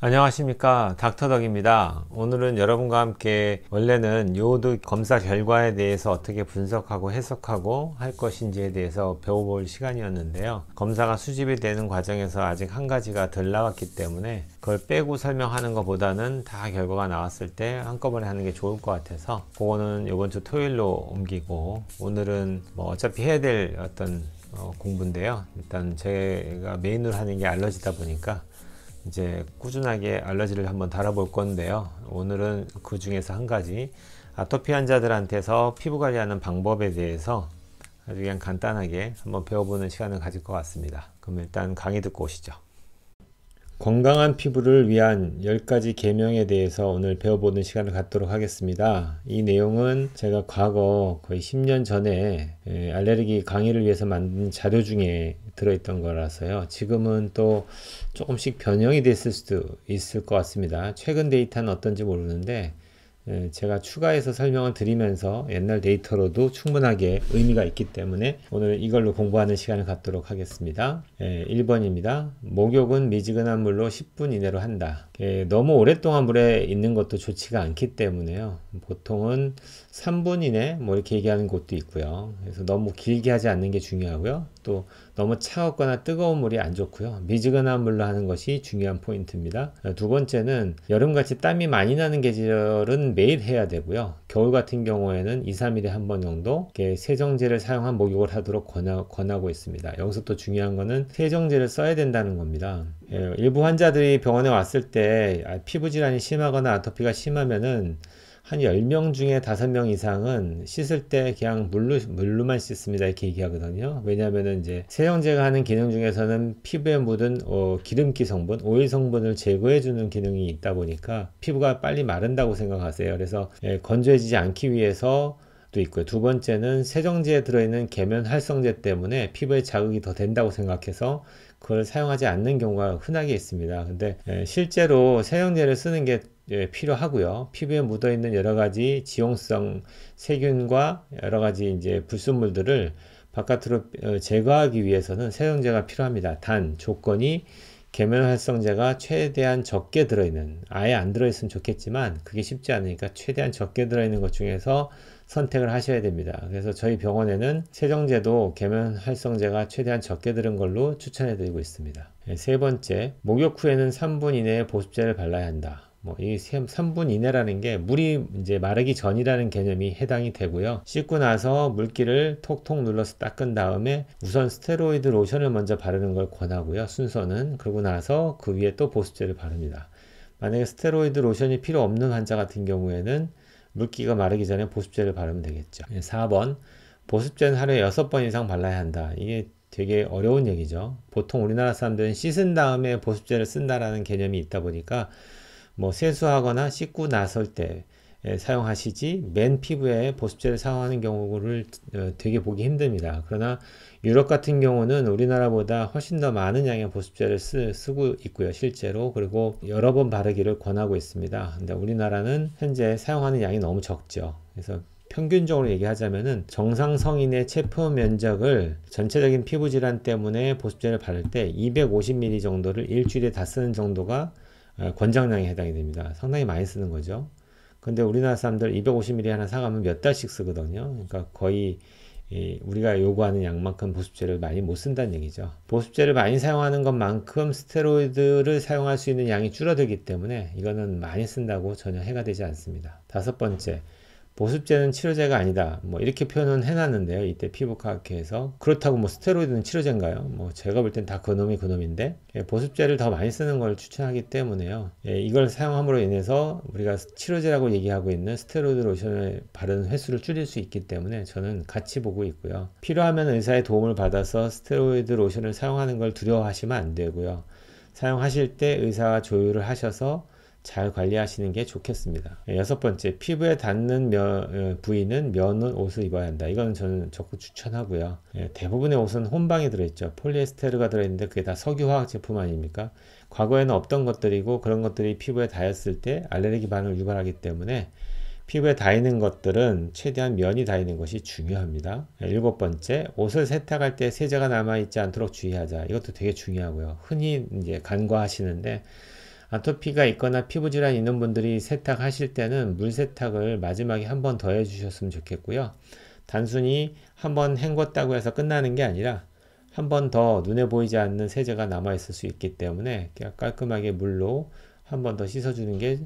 안녕하십니까, 닥터덕입니다. 오늘은 여러분과 함께 원래는 요오드 검사 결과에 대해서 어떻게 분석하고 해석하고 할 것인지에 대해서 배워볼 시간이었는데요. 검사가 수집이 되는 과정에서 아직 한 가지가 덜 나왔기 때문에 그걸 빼고 설명하는 것보다는 다 결과가 나왔을 때 한꺼번에 하는 게 좋을 것 같아서 그거는 이번 주 토요일로 옮기고, 오늘은 뭐 어차피 해야 될 어떤 공부인데요. 일단 제가 메인으로 하는 게 알러지다 보니까 이제 꾸준하게 알러지를 한번 다뤄볼 건데요. 오늘은 그 중에서 한 가지, 아토피 환자들한테서 피부 관리하는 방법에 대해서 아주 그냥 간단하게 한번 배워보는 시간을 가질 것 같습니다. 그럼 일단 강의 듣고 오시죠. 건강한 피부를 위한 10가지 계명에 대해서 오늘 배워보는 시간을 갖도록 하겠습니다. 이 내용은 제가 과거 거의 10년 전에 알레르기 강의를 위해서 만든 자료 중에 들어있던 거라서요. 지금은 또 조금씩 변형이 됐을 수도 있을 것 같습니다. 최근 데이터는 어떤지 모르는데 제가 추가해서 설명을 드리면서 옛날 데이터로도 충분하게 의미가 있기 때문에 오늘 이걸로 공부하는 시간을 갖도록 하겠습니다. 1번입니다. 목욕은 미지근한 물로 10분 이내로 한다. 너무 오랫동안 물에 있는 것도 좋지가 않기 때문에요. 보통은 3분 이내 뭐 이렇게 얘기하는 곳도 있고요. 그래서 너무 길게 하지 않는 게 중요하고요. 또 너무 차갑거나 뜨거운 물이 안 좋고요. 미지근한 물로 하는 것이 중요한 포인트입니다. 두 번째는 여름같이 땀이 많이 나는 계절은 매일 해야 되고요. 겨울 같은 경우에는 2, 3일에 한 번 정도 세정제를 사용한 목욕을 하도록 권하고 있습니다. 여기서 또 중요한 거는 세정제를 써야 된다는 겁니다. 일부 환자들이 병원에 왔을 때 피부 질환이 심하거나 아토피가 심하면은 한 10명 중에 5명 이상은 씻을 때 그냥 물로만 씻습니다, 이렇게 얘기하거든요. 왜냐하면 이제 세정제가 하는 기능 중에서는 피부에 묻은 기름기 성분, 오일 성분을 제거해 주는 기능이 있다 보니까 피부가 빨리 마른다고 생각하세요. 그래서 건조해지지 않기 위해서 도 있고요. 두 번째는 세정제에 들어있는 계면 활성제 때문에 피부에 자극이 더 된다고 생각해서 그걸 사용하지 않는 경우가 흔하게 있습니다. 근데 실제로 세정제를 쓰는 게 필요하고요. 피부에 묻어 있는 여러 가지 지용성 세균과 여러 가지 이제 불순물들을 바깥으로 제거하기 위해서는 세정제가 필요합니다. 단 조건이 계면 활성제가 최대한 적게 들어있는, 아예 안 들어있으면 좋겠지만 그게 쉽지 않으니까 최대한 적게 들어있는 것 중에서 선택을 하셔야 됩니다. 그래서 저희 병원에는 세정제도 계면 활성제가 최대한 적게 들은 걸로 추천해 드리고 있습니다. 세 번째, 목욕 후에는 3분 이내에 보습제를 발라야 한다. 이 3분 이내라는 게 물이 이제 마르기 전이라는 개념이 해당이 되고요. 씻고 나서 물기를 톡톡 눌러서 닦은 다음에 우선 스테로이드 로션을 먼저 바르는 걸 권하고요. 순서는. 그러고 나서 그 위에 또 보습제를 바릅니다. 만약에 스테로이드 로션이 필요 없는 환자 같은 경우에는 물기가 마르기 전에 보습제를 바르면 되겠죠. 4번, 보습제는 하루에 6번 이상 발라야 한다. 이게 되게 어려운 얘기죠. 보통 우리나라 사람들은 씻은 다음에 보습제를 쓴다라는 개념이 있다 보니까 뭐 세수하거나 씻고 나설 때 사용하시지 맨 피부에 보습제를 사용하는 경우를 되게 보기 힘듭니다. 그러나 유럽 같은 경우는 우리나라보다 훨씬 더 많은 양의 보습제를 쓰고 있고요, 실제로. 그리고 여러 번 바르기를 권하고 있습니다. 근데 우리나라는 현재 사용하는 양이 너무 적죠. 그래서 평균적으로 얘기하자면은 정상 성인의 체표 면적을 전체적인 피부 질환 때문에 보습제를 바를 때 250ml 정도를 일주일에 다 쓰는 정도가 권장량에 해당이 됩니다. 상당히 많이 쓰는 거죠. 근데 우리나라 사람들 250ml 하나 사가면 몇 달씩 쓰거든요. 그러니까 거의 우리가 요구하는 양만큼 보습제를 많이 못 쓴다는 얘기죠. 보습제를 많이 사용하는 것만큼 스테로이드를 사용할 수 있는 양이 줄어들기 때문에 이거는 많이 쓴다고 전혀 해가 되지 않습니다. 5번째, 보습제는 치료제가 아니다. 뭐 이렇게 표현은 해놨는데요. 이때 피부과학회에서. 그렇다고 뭐 스테로이드는 치료제인가요? 뭐 제가 볼 땐 다 그놈이 그놈인데, 보습제를 더 많이 쓰는 걸 추천하기 때문에요. 이걸 사용함으로 인해서 우리가 치료제라고 얘기하고 있는 스테로이드 로션을 바르는 횟수를 줄일 수 있기 때문에 저는 같이 보고 있고요. 필요하면 의사의 도움을 받아서 스테로이드 로션을 사용하는 걸 두려워하시면 안 되고요. 사용하실 때 의사와 조율을 하셔서 잘 관리하시는 게 좋겠습니다. 6번째, 피부에 닿는 부위는 면 옷을 입어야 한다. 이건 저는 적극 추천하고요. 대부분의 옷은 혼방이 들어있죠. 폴리에스테르가 들어있는데 그게 다 석유화학 제품 아닙니까? 과거에는 없던 것들이고 그런 것들이 피부에 닿았을 때 알레르기 반응을 유발하기 때문에 피부에 닿이는 것들은 최대한 면이 닿이는 것이 중요합니다. 7번째, 옷을 세탁할 때 세제가 남아있지 않도록 주의하자. 이것도 되게 중요하고요. 흔히 이제 간과하시는데 아토피가 있거나 피부 질환이 있는 분들이 세탁하실 때는 물 세탁을 마지막에 한 번 더 해주셨으면 좋겠고요. 단순히 한 번 헹궜다고 해서 끝나는 게 아니라 한 번 더 눈에 보이지 않는 세제가 남아 있을 수 있기 때문에 그냥 깔끔하게 물로 한 번 더 씻어주는 게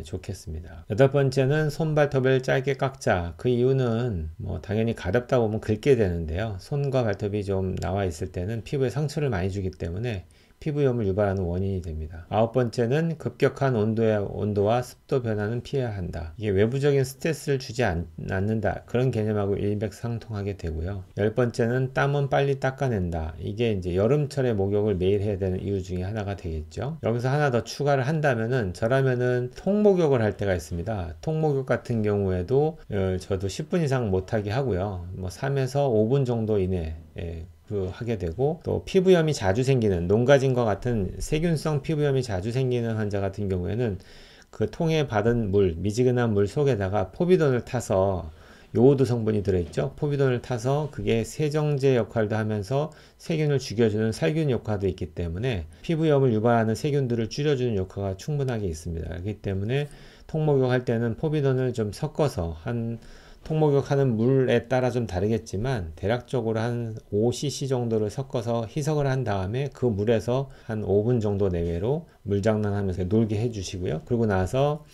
좋겠습니다. 8번째는 손발톱을 짧게 깎자. 그 이유는 뭐 당연히 가렵다 보면 긁게 되는데요. 손과 발톱이 좀 나와 있을 때는 피부에 상처를 많이 주기 때문에 피부염을 유발하는 원인이 됩니다. 9번째는 급격한 온도와 습도 변화는 피해야 한다. 이게 외부적인 스트레스를 주지 않는다. 그런 개념하고 일맥상통하게 되고요. 10번째는 땀은 빨리 닦아낸다. 이게 이제 여름철에 목욕을 매일 해야 되는 이유 중에 하나가 되겠죠. 여기서 하나 더 추가를 한다면은 저라면은 통목욕을 할 때가 있습니다. 통목욕 같은 경우에도 저도 10분 이상 못하게 하고요. 뭐 3에서 5분 정도 이내 하게 되고, 또 피부염이 자주 생기는 농가진과 같은 세균성 피부염이 자주 생기는 환자 같은 경우에는 그 통에 받은 물, 미지근한 물 속에다가 포비돈을 타서, 요오드 성분이 들어있죠. 포비돈을 타서 그게 세정제 역할도 하면서 세균을 죽여주는 살균 효과도 있기 때문에 피부염을 유발하는 세균들을 줄여주는 효과가 충분하게 있습니다. 그렇기 때문에 통목욕 할 때는 포비돈을 좀 섞어서 통목욕하는 물에 따라 좀 다르겠지만 대략적으로 한 5cc 정도를 섞어서 희석을 한 다음에 그 물에서 한 5분 정도 내외로 물장난하면서 놀게 해주시고요. 그리고 나서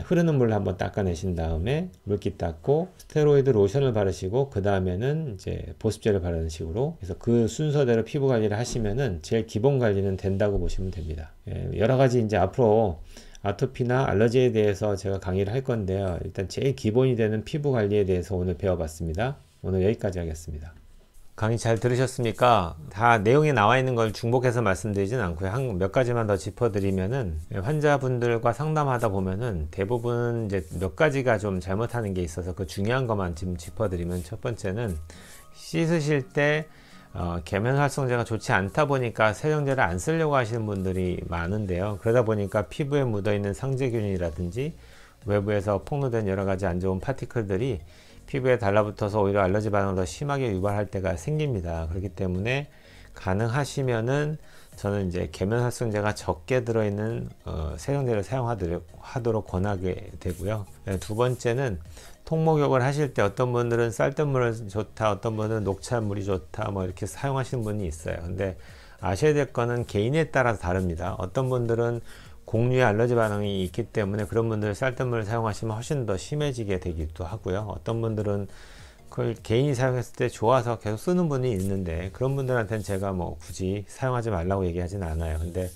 흐르는 물로 한번 닦아내신 다음에 물기 닦고 스테로이드 로션을 바르시고 그 다음에는 이제 보습제를 바르는 식으로, 그래서 그 순서대로 피부 관리를 하시면은 제일 기본 관리는 된다고 보시면 됩니다. 여러 가지 이제 앞으로 아토피나 알러지에 대해서 제가 강의를 할 건데요. 일단 제일 기본이 되는 피부 관리에 대해서 오늘 배워봤습니다. 오늘 여기까지 하겠습니다. 강의 잘 들으셨습니까? 다 내용에 나와 있는 걸 중복해서 말씀드리진 않고요. 몇 가지만 더 짚어드리면은, 환자분들과 상담하다 보면은 대부분 이제 몇 가지가 좀 잘못하는 게 있어서 그 중요한 것만 지금 짚어드리면, 첫 번째는 씻으실 때 계면 활성제가 좋지 않다 보니까 세정제를 안 쓰려고 하시는 분들이 많은데요. 그러다 보니까 피부에 묻어 있는 상재균이라든지 외부에서 폭로된 여러 가지 안 좋은 파티클들이 피부에 달라붙어서 오히려 알러지 반응을 더 심하게 유발할 때가 생깁니다. 그렇기 때문에 가능하시면은 저는 이제 계면 활성제가 적게 들어있는 세정제를 사용하도록 권하게 되고요. 두 번째는 통목욕을 하실 때 어떤 분들은 쌀뜨물이 좋다, 어떤 분들은 녹차물이 좋다, 뭐 이렇게 사용하시는 분이 있어요. 근데 아셔야 될 거는 개인에 따라서 다릅니다. 어떤 분들은 곡류에 알러지 반응이 있기 때문에 그런 분들 쌀뜨물을 사용하시면 훨씬 더 심해지게 되기도 하고요. 어떤 분들은 그걸 개인이 사용했을 때 좋아서 계속 쓰는 분이 있는데 그런 분들한테는 제가 뭐 굳이 사용하지 말라고 얘기하진 않아요. 근데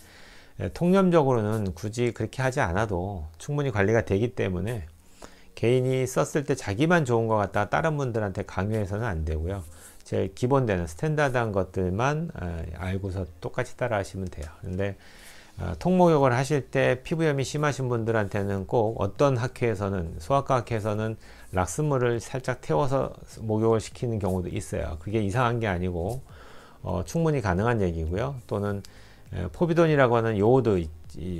통념적으로는 굳이 그렇게 하지 않아도 충분히 관리가 되기 때문에 개인이 썼을 때 자기만 좋은 것 같다 다른 분들한테 강요해서는 안 되고요. 제일 기본되는 스탠다드한 것들만 알고서 똑같이 따라 하시면 돼요. 근데 통목욕을 하실 때 피부염이 심하신 분들한테는 꼭 어떤 학회에서는, 소아과 학회에서는 락스물을 살짝 태워서 목욕을 시키는 경우도 있어요. 그게 이상한 게 아니고 충분히 가능한 얘기고요. 또는 포비돈이라고 하는 요오드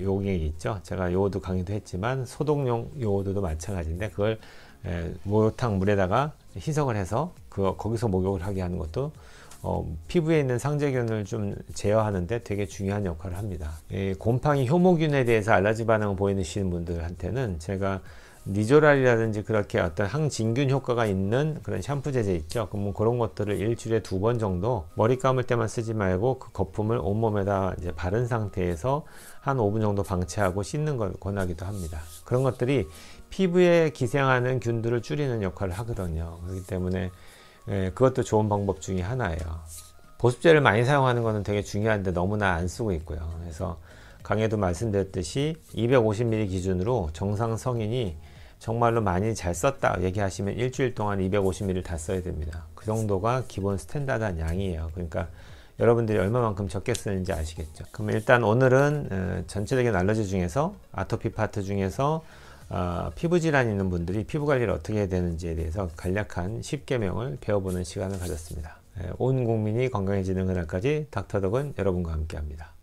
용액이 있죠. 제가 요오드 강의도 했지만 소독용 요오드도 마찬가지인데 그걸 목욕탕 물에다가 희석을 해서 거기서 목욕을 하게 하는 것도 피부에 있는 상재균을 좀 제어하는데 되게 중요한 역할을 합니다. 곰팡이 효모균에 대해서 알러지 반응을 보이시는 분들한테는 제가 니조랄이라든지 그렇게 어떤 항진균 효과가 있는 그런 샴푸 제제 있죠. 그럼 그런 것들을 일주일에 2번 정도 머리 감을 때만 쓰지 말고 그 거품을 온몸에다 이제 바른 상태에서 한 5분 정도 방치하고 씻는 걸 권하기도 합니다. 그런 것들이 피부에 기생하는 균들을 줄이는 역할을 하거든요. 그렇기 때문에 그것도 좋은 방법 중에 하나예요. 보습제를 많이 사용하는 것은 되게 중요한데 너무나 안 쓰고 있고요. 그래서 강의에도 말씀드렸듯이 250ml 기준으로 정상 성인이 정말로 많이 잘 썼다 얘기하시면 일주일 동안 250ml 다 써야 됩니다. 그 정도가 기본 스탠다드한 양이에요. 그러니까 여러분들이 얼마만큼 적게 쓰는지 아시겠죠. 그럼 일단 오늘은 전체적인 알러지 중에서 아토피 파트 중에서 피부 질환이 있는 분들이 피부 관리를 어떻게 해야 되는지에 대해서 간략한 10개명을 배워보는 시간을 가졌습니다. 온 국민이 건강해지는 그날까지 닥터덕은 여러분과 함께 합니다.